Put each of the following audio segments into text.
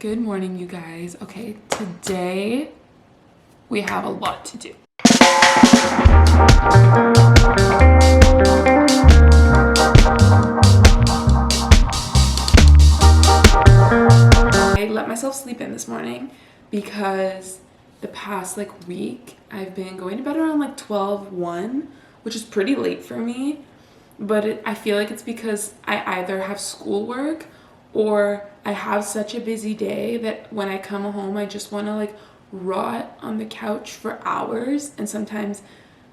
Good morning, you guys. Okay, today we have a lot to do. I let myself sleep in this morning because the past week I've been going to bed around 12:01, which is pretty late for me, but I feel like it's because I either have schoolwork or I have such a busy day that when I come home I just want to rot on the couch for hours, and sometimes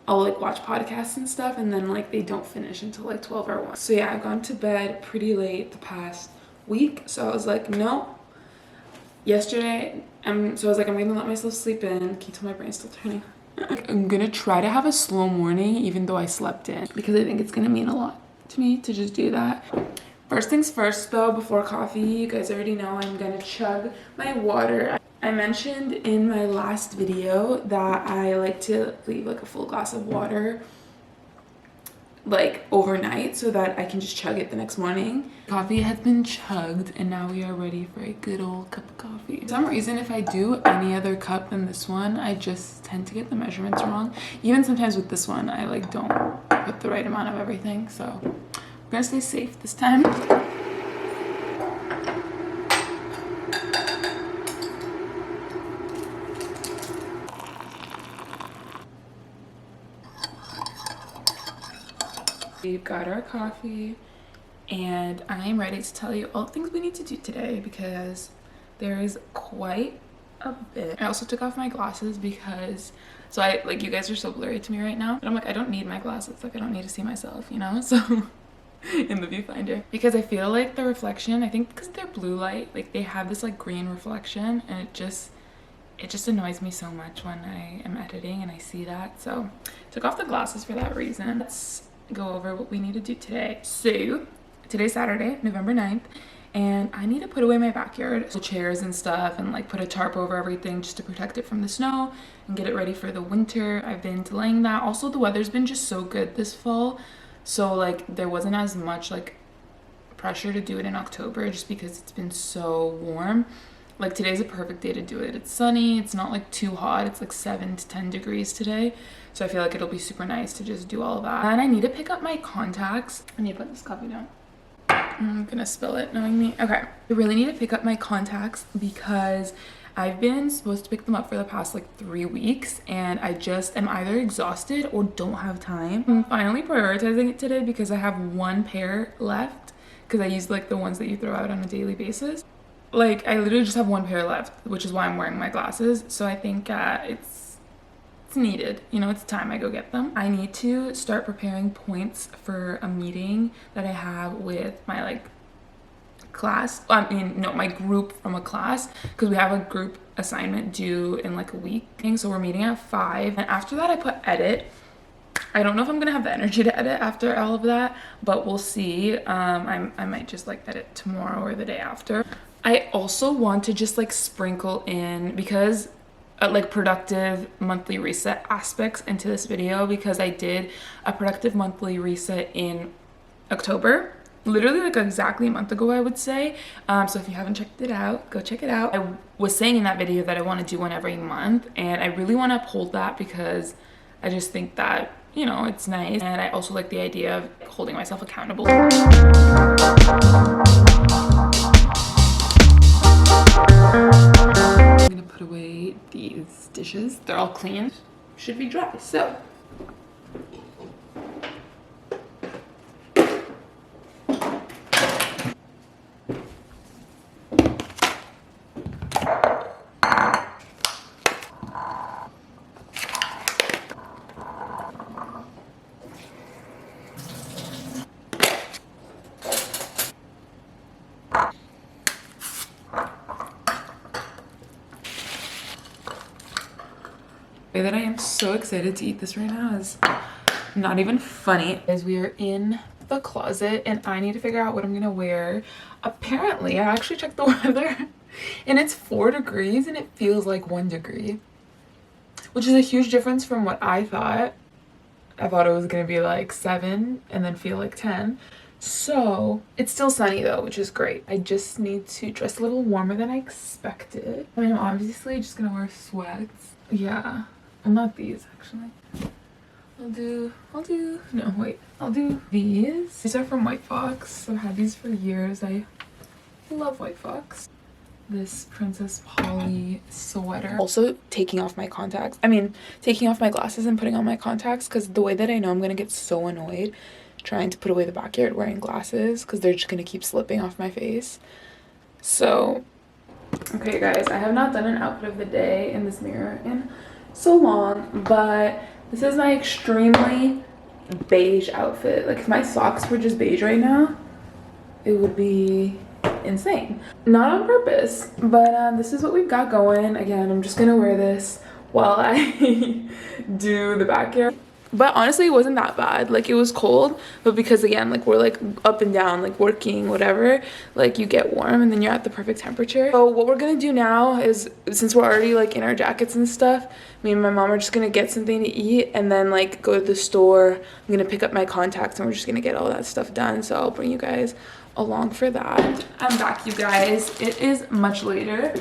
I'll watch podcasts and stuff and then they don't finish until 12 or 1. So yeah, I've gone to bed pretty late the past week, so I was like, no. Yesterday, so I was like, I'm gonna let myself sleep in. Can you tell my brain's still turning? I'm gonna try to have a slow morning even though I slept in, because I think it's gonna mean a lot to me to just do that. First things first though, before coffee, you guys already know I'm gonna chug my water. I mentioned in my last video that I like to leave a full glass of water overnight so that I can just chug it the next morning. Coffee has been chugged and now we are ready for a good old cup of coffee. For some reason, if I do any other cup than this one, I just tend to get the measurements wrong. Even sometimes with this one, I don't put the right amount of everything, so I'm gonna stay safe this time. We've got our coffee and I'm ready to tell you all the things we need to do today because there is quite a bit. I also took off my glasses because you guys are so blurry to me right now, but I'm I don't need my glasses, I don't need to see myself, you know, so in the viewfinder, because I feel the reflection, I think because they're blue light, they have this green reflection, and it just annoys me so much when I am editing and I see that. So took off the glasses for that reason. Let's go over what we need to do today. So today's Saturday, November 9th, and I need to put away my backyard, so chairs and stuff, and put a tarp over everything just to protect it from the snow and get it ready for the winter. I've been delaying that. Also, the weather's been just so good this fall, so there wasn't as much pressure to do it in October just because it's been so warm. Today's a perfect day to do it. It's sunny, it's not too hot, it's 7 to 10 degrees today, so I feel it'll be super nice to just do all of that. And I need to pick up my contacts. I need to put this coffee down. I'm gonna spill it knowing me. Okay, I really need to pick up my contacts because I've been supposed to pick them up for the past 3 weeks, and I just am either exhausted or don't have time. I'm finally prioritizing it today because I have one pair left, because I use the ones that you throw out on a daily basis. I literally just have one pair left, which is why I'm wearing my glasses. So I think it's needed, you know, it's time I go get them. I need to start preparing points for a meeting that I have with my class. My group from a class, because we have a group assignment due in a week. So we're meeting at 5, and after that I put edit. I don't know if I'm gonna have the energy to edit after all of that, but we'll see. I might just edit tomorrow or the day after. I also want to just sprinkle in, because productive monthly reset aspects into this video, because I did a productive monthly reset in October, literally exactly a month ago, I would say. So if you haven't checked it out, go check it out. I was saying in that video that I want to do one every month, and I really want to uphold that because I just think that, you know, it's nice, and I also like the idea of holding myself accountable. I'm gonna put away these dishes. They're all clean, should be dry. So that I am so excited to eat this right now is not even funny. As we are in the closet and I need to figure out what I'm gonna wear. Apparently, I actually checked the weather and it's 4 degrees and it feels 1 degree, which is a huge difference from what I thought. I thought it was gonna be 7 and then feel 10. So it's still sunny though, which is great. I just need to dress a little warmer than I expected. I mean, I'm obviously just gonna wear sweats. Yeah, well, not these actually. I'll do these. These are from White Fox. I've had these for years. I love White Fox. This Princess Polly sweater. Also taking off my contacts. I mean, taking off my glasses and putting on my contacts, because the way that I know I'm gonna get so annoyed trying to put away the backyard wearing glasses, because they're just gonna keep slipping off my face. So, okay guys, I have not done an outfit of the day in this mirror in so long, but this is my extremely beige outfit. Like, if my socks were just beige right now, it would be insane. Not on purpose, but this is what we've got going. Again, I'm just gonna wear this while I do the backyard. But honestly, it wasn't that bad. Like, it was cold, but because again, like, we're like up and down, like working, whatever, like you get warm and then you're at the perfect temperature. So what we're gonna do now is, since we're already like in our jackets and stuff, me and my mom are just gonna get something to eat and then like go to the store. I'm gonna pick up my contacts and we're just gonna get all that stuff done. So I'll bring you guys along for that. I'm back, you guys. It is much later.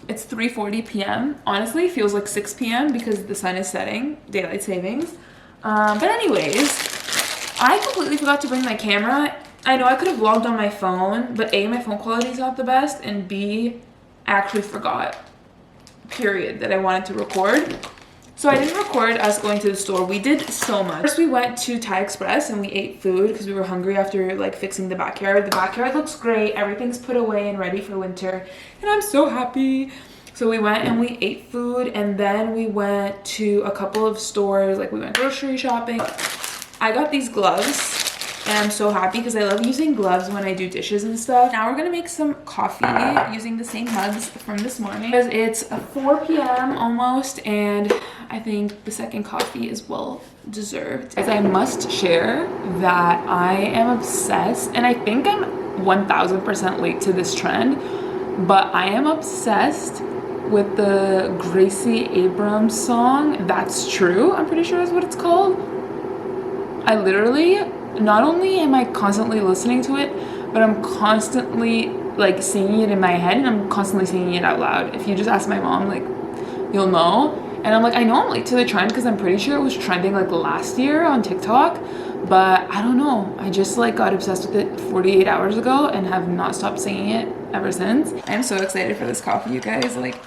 It's 3:40 p.m. Honestly, it feels like 6 p.m. because the sun is setting, daylight savings. But anyways, I completely forgot to bring my camera. I know I could have vlogged on my phone, but A, my phone quality is not the best, and B, I actually forgot, period, that I wanted to record. So I didn't record us going to the store. We did so much. First we went to Thai Express and we ate food because we were hungry after like fixing the backyard. The backyard looks great. Everything's put away and ready for winter. And I'm so happy. So we went and we ate food, and then we went to a couple of stores. Like, we went grocery shopping. I got these gloves. And I'm so happy because I love using gloves when I do dishes and stuff. Now we're gonna make some coffee using the same mugs from this morning. Because it's 4 p.m. almost, and I think the second coffee is well deserved. As I must share that I am obsessed, and I think I'm 1000% late to this trend, but I am obsessed with the Gracie Abrams song, That's True, I'm pretty sure is what it's called. I literally, not only am I constantly listening to it, but I'm constantly like singing it in my head, and I'm constantly singing it out loud. If you just ask my mom, like, you'll know. And I'm like, I know I'm late to the trend because I'm pretty sure it was trending like last year on TikTok, but I don't know. I just like got obsessed with it 48 hours ago and have not stopped singing it ever since. I'm so excited for this coffee, you guys. Like,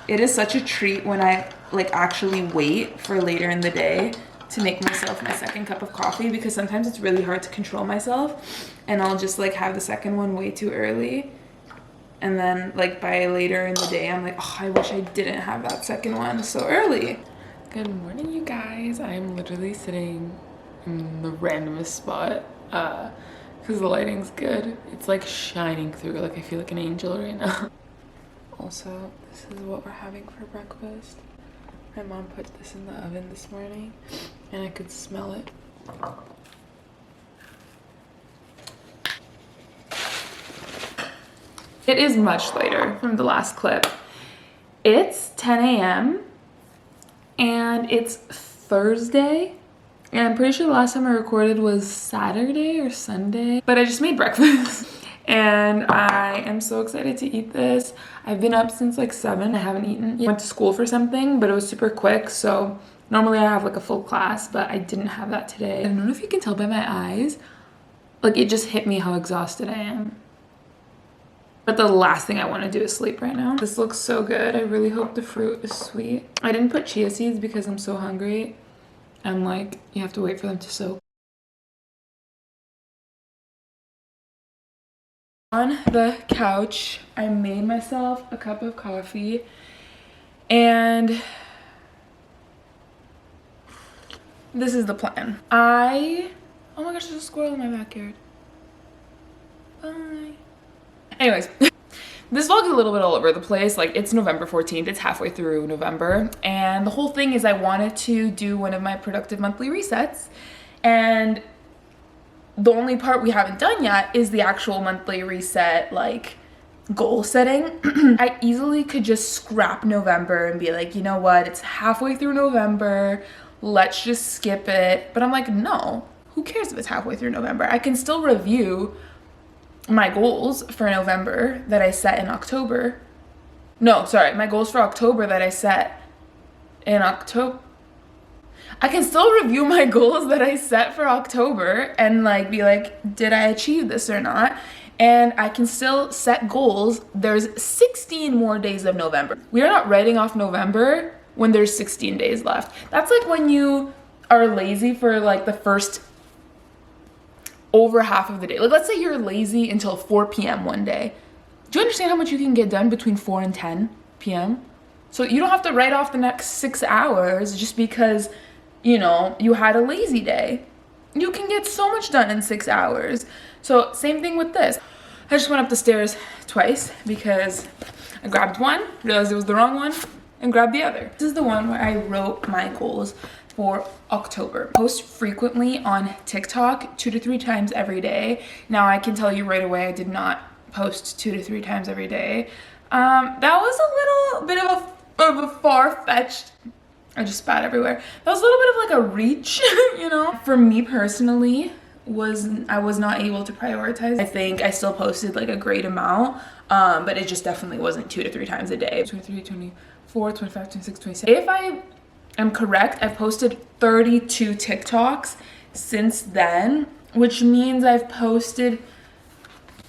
it is such a treat when I like actually wait for later in the day to make myself my second cup of coffee, because sometimes it's really hard to control myself and I'll just like have the second one way too early, and then like by later in the day I'm like, oh, I wish I didn't have that second one so early. Good morning, you guys. I'm literally sitting in the randomest spot because the lighting's good. It's like shining through, like I feel like an angel right now. Also, this is what we're having for breakfast. My mom put this in the oven this morning and I could smell it. It is much later from the last clip. It's 10 a.m. and it's Thursday. And I'm pretty sure the last time I recorded was Saturday or Sunday. But I just made breakfast and I am so excited to eat this. I've been up since like 7. I haven't eaten yet. I went to school for something, but it was super quick. So normally I have like a full class, but I didn't have that today. I don't know if you can tell by my eyes. Like, it just hit me how exhausted I am. But the last thing I want to do is sleep right now. This looks so good. I really hope the fruit is sweet. I didn't put chia seeds because I'm so hungry. And like, you have to wait for them to soak. On the couch, I made myself a cup of coffee and this is the plan. Oh my gosh, there's a squirrel in my backyard. Bye. Anyways, this vlog is a little bit all over the place. Like, it's November 14th, it's halfway through November, and the whole thing is I wanted to do one of my productive monthly resets, and the only part we haven't done yet is the actual monthly reset, like, goal setting. I easily could just scrap November and be like, you know what, it's halfway through November, let's just skip it. But I'm like, no, who cares if it's halfway through November? I can still review my goals for November that I set in October. No, sorry, my goals for October that I set in October. I can still review my goals that I set for October and like be like, did I achieve this or not? And I can still set goals. There's 16 more days of November. We are not writing off November when there's 16 days left. That's like when you are lazy for like the first over half of the day. Like let's say you're lazy until 4 p.m. one day. Do you understand how much you can get done between 4 and 10 p.m.? So you don't have to write off the next 6 hours just because, you know, you had a lazy day. You can get so much done in 6 hours. So same thing with this. I just went up the stairs twice because I grabbed one, realized it was the wrong one, and grabbed the other. This is the one where I wrote my goals for October. Post frequently on TikTok 2 to 3 times every day. Now I can tell you right away I did not post 2 to 3 times every day. That was a little bit of a far-fetched, I just spat everywhere. That was a little bit of like a reach, you know? For me personally, I was not able to prioritize. I think I still posted like a great amount, but it just definitely wasn't 2 to 3 times a day. 23, 24, 25, 26, 27. If I am correct, I've posted 32 TikToks since then, which means I've posted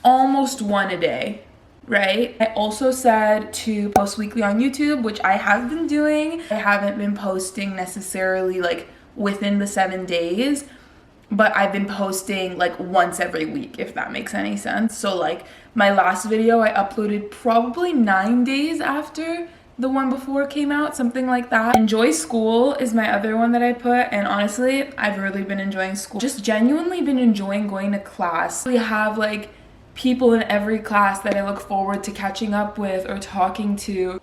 almost one a day, right? I also said to post weekly on YouTube, which I have been doing. I haven't been posting necessarily like within the 7 days, but I've been posting like once every week, if that makes any sense. So like my last video I uploaded probably 9 days after the one before came out, something like that. Enjoy school is my other one that I put, and honestly, I've really been enjoying school. Just genuinely been enjoying going to class. We have like people in every class that I look forward to catching up with or talking to.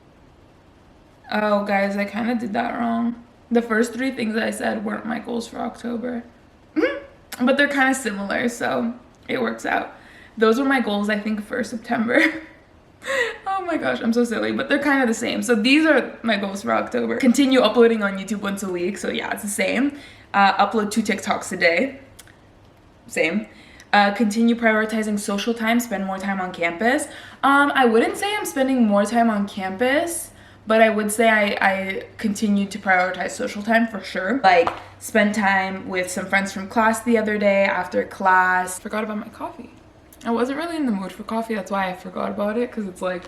Oh guys, I kind of did that wrong. The first 3 things that I said weren't my goals for October. But they're kind of similar, so it works out. Those were my goals, I think, for September. Oh my gosh, I'm so silly, but they're kind of the same. So these are my goals for October. Continue uploading on YouTube once a week, so yeah, it's the same. Upload 2 TikToks a day. Same. Continue prioritizing social time, spend more time on campus. I wouldn't say I'm spending more time on campus, but I would say I continue to prioritize social time for sure. Like, spend time with some friends from class the other day after class. Forgot about my coffee. I wasn't really in the mood for coffee, that's why I forgot about it, because it's like,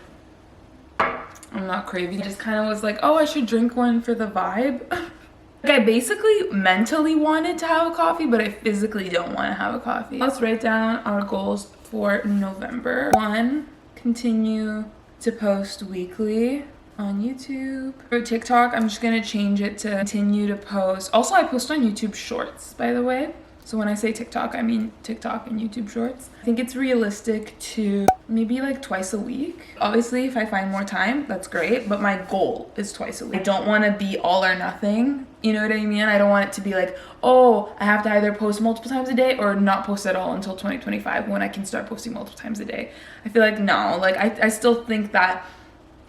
I'm not craving. I just kind of was like, oh, I should drink one for the vibe. Like, I basically mentally wanted to have a coffee, but I physically don't want to have a coffee. Let's write down our goals for November. 1, continue to post weekly on YouTube. For TikTok, I'm just gonna change it to continue to post. Also, I post on YouTube Shorts, by the way. So when I say TikTok, I mean TikTok and YouTube Shorts. I think it's realistic to maybe like twice a week. Obviously, if I find more time, that's great, but my goal is twice a week. I don't want to be all or nothing. You know what I mean? I don't want it to be like, oh, I have to either post multiple times a day or not post at all until 2025 when I can start posting multiple times a day. I feel like no, like I still think that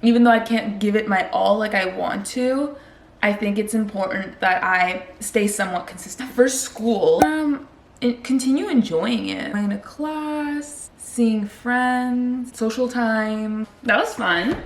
even though I can't give it my all like I want to, I think it's important that I stay somewhat consistent. For school, continue enjoying it. Going to class, seeing friends, social time. That was fun.